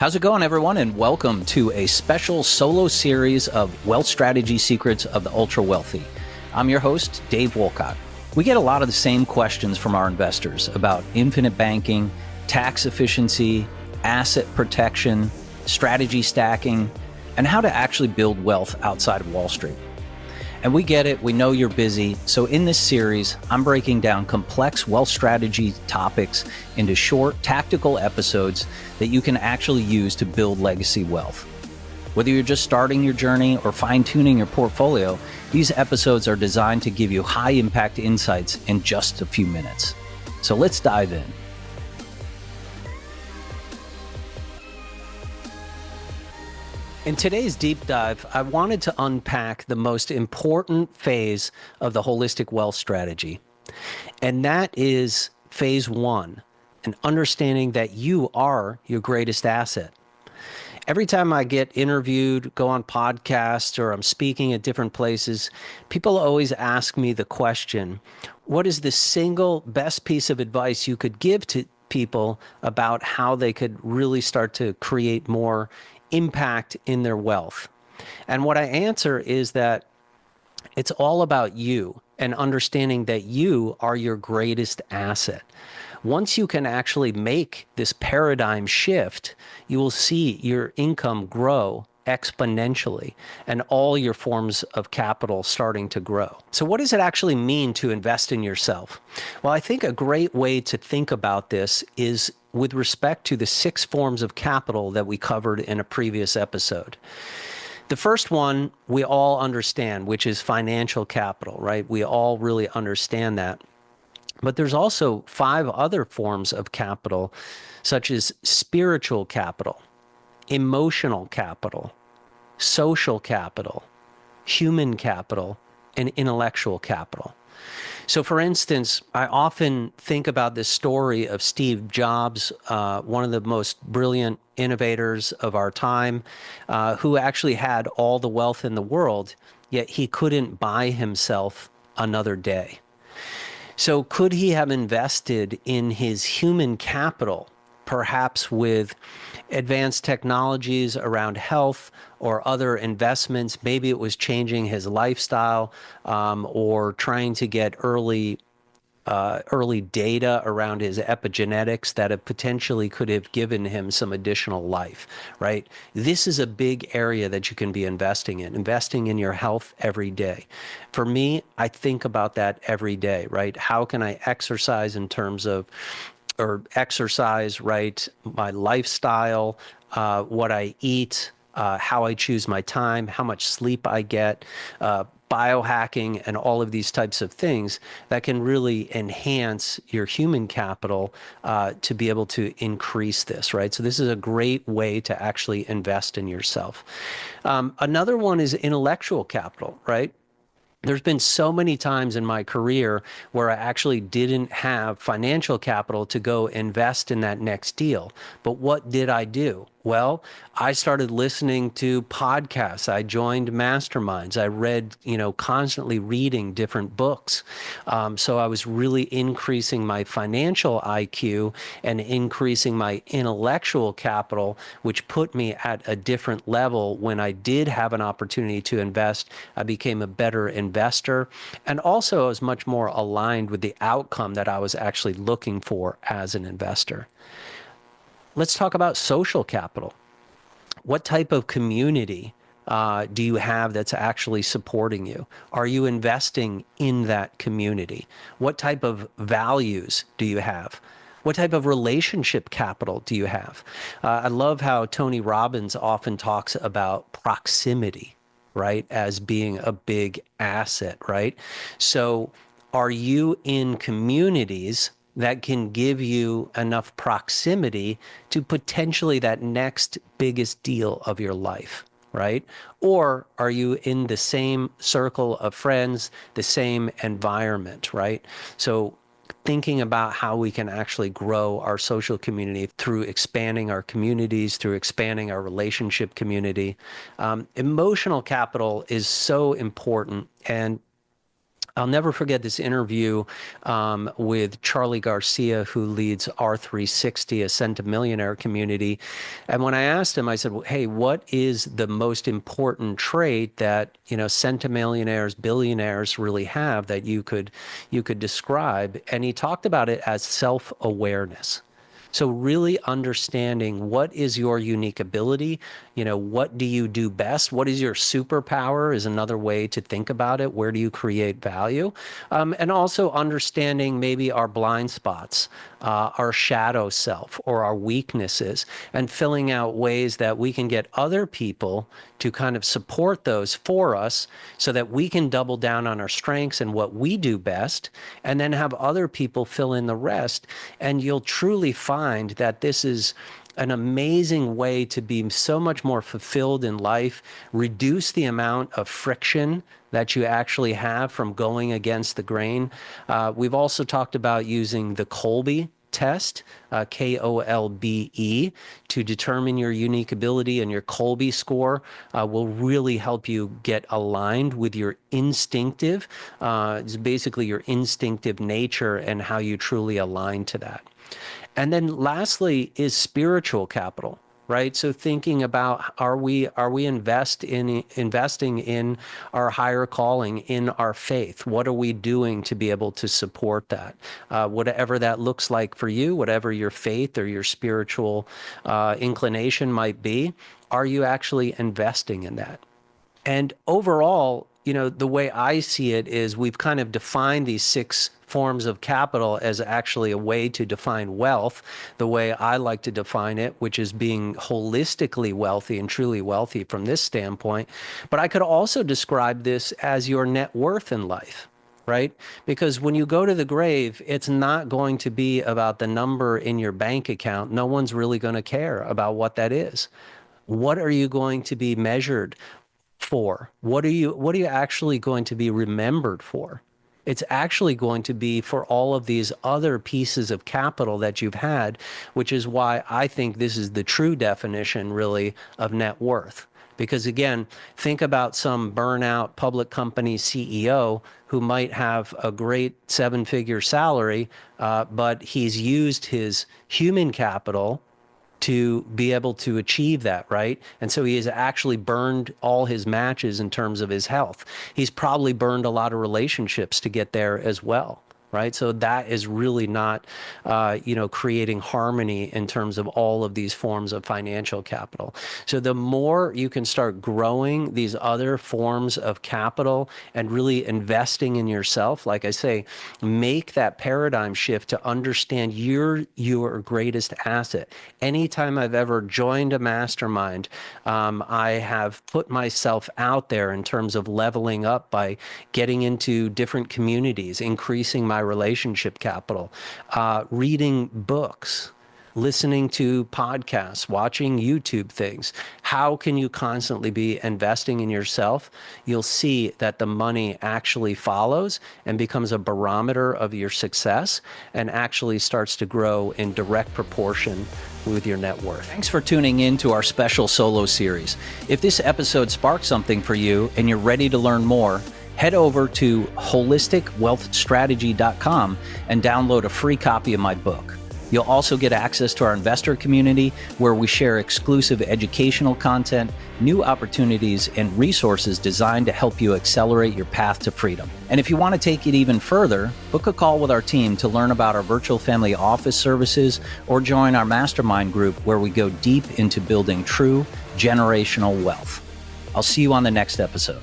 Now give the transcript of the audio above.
How's it going, everyone? And welcome to a special solo series of Wealth Strategy Secrets of the Ultra Wealthy. I'm your host, Dave Wolcott. We get a lot of the same questions from our investors about infinite banking, tax efficiency, asset protection, strategy stacking, and how to actually build wealth outside of Wall Street. And we get it, we know you're busy, so in this series, I'm breaking down complex wealth strategy topics into short, tactical episodes that you can actually use to build legacy wealth. Whether you're just starting your journey or fine-tuning your portfolio, these episodes are designed to give you high-impact insights in just a few minutes. So let's dive in. In today's deep dive, I wanted to unpack the most important phase of the holistic wealth strategy, and that is phase one, an understanding that you are your greatest asset. Every time I get interviewed, go on podcasts, or I'm speaking at different places, people always ask me the question, what is the single best piece of advice you could give to people about how they could really start to create more impact in their wealth? And what I answer is that it's all about you and understanding that you are your greatest asset. Once you can actually make this paradigm shift, you will see your income grow exponentially and all your forms of capital starting to grow. So what does it actually mean to invest in yourself? Well, I think a great way to think about this is with respect to the 6 forms of capital that we covered in a previous episode. The first one we all understand, which is financial capital, right? We all really understand that. But there's also 5 other forms of capital, such as spiritual capital, emotional capital, social capital, human capital, and intellectual capital. So for instance, I often think about this story of Steve Jobs, one of the most brilliant innovators of our time, who actually had all the wealth in the world, yet he couldn't buy himself another day. So could he have invested in his human capital, perhaps with advanced technologies around health or other investments? Maybe it was changing his lifestyle or trying to get early data around his epigenetics that have potentially could have given him some additional life, right? This is a big area that you can be investing in your health every day. For me, I think about that every day, right? How can I exercise in terms of right? My lifestyle, what I eat, how I choose my time, how much sleep I get, biohacking, and all of these types of things that can really enhance your human capital to be able to increase this, right? So this is a great way to actually invest in yourself. Another one is intellectual capital, right? There's been so many times in my career where I actually didn't have financial capital to go invest in that next deal. But what did I do? Well, I started listening to podcasts. I joined masterminds. I read, constantly reading different books. So I was really increasing my financial IQ and increasing my intellectual capital, which put me at a different level. When I did have an opportunity to invest, I became a better investor. And also I was much more aligned with the outcome that I was actually looking for as an investor. Let's talk about social capital. What type of community do you have that's actually supporting you? Are you investing in that community? What type of values do you have? What type of relationship capital do you have? I love how Tony Robbins often talks about proximity, right, as being a big asset, right? So are you in communities that can give you enough proximity to potentially that next biggest deal of your life, right? Or are you in the same circle of friends, the same environment, right? So thinking about how we can actually grow our social community through expanding our communities, through expanding our relationship community. Emotional capital is so important. And I'll never forget this interview with Charlie Garcia, who leads R360, Ascent to Millionaire community. And when I asked him, I said, well, hey, what is the most important trait that, centimillionaires, billionaires really have that you could describe? And he talked about it as self-awareness. So really understanding what is your unique ability, what do you do best? What is your superpower is another way to think about it. Where do you create value? And also understanding maybe our blind spots, our shadow self or our weaknesses, and filling out ways that we can get other people to kind of support those for us so that we can double down on our strengths and what we do best, and then have other people fill in the rest. And you'll truly find that this is an amazing way to be so much more fulfilled in life, reduce the amount of friction that you actually have from going against the grain. We've also talked about using the Kolbe test, Kolbe, to determine your unique ability, and your Kolbe score will really help you get aligned with your instinctive, it's basically your instinctive nature and how you truly align to that. And then lastly is spiritual capital, right? So thinking about, are we investing in our higher calling, in our faith? What are we doing to be able to support that? Whatever that looks like for you, whatever your faith or your spiritual inclination might be, are you actually investing in that? And overall, the way I see it is we've kind of defined these 6 forms of capital as actually a way to define wealth, the way I like to define it, which is being holistically wealthy and truly wealthy from this standpoint. But I could also describe this as your net worth in life, right? Because when you go to the grave, it's not going to be about the number in your bank account. No one's really going to care about what that is. What are you going to be measured for? What are you actually going to be remembered for? It's actually going to be for all of these other pieces of capital that you've had, which is why I think this is the true definition, really, of net worth. Because again, think about some burnout public company CEO who might have a great 7-figure salary, but he's used his human capital to be able to achieve that, right? And so he has actually burned all his matches in terms of his health. He's probably burned a lot of relationships to get there as well, right? So that is really not, creating harmony in terms of all of these forms of financial capital. So the more you can start growing these other forms of capital and really investing in yourself, like I say, make that paradigm shift to understand you're your greatest asset. Anytime I've ever joined a mastermind, I have put myself out there in terms of leveling up by getting into different communities, increasing my relationship capital, reading books, listening to podcasts, watching YouTube things. How can you constantly be investing in yourself? You'll see that the money actually follows and becomes a barometer of your success and actually starts to grow in direct proportion with your net worth. Thanks for tuning in to our special solo series. If this episode sparked something for you and you're ready to learn more, head over to holisticwealthstrategy.com and download a free copy of my book. You'll also get access to our investor community where we share exclusive educational content, new opportunities, and resources designed to help you accelerate your path to freedom. And if you want to take it even further, book a call with our team to learn about our virtual family office services or join our mastermind group where we go deep into building true generational wealth. I'll see you on the next episode.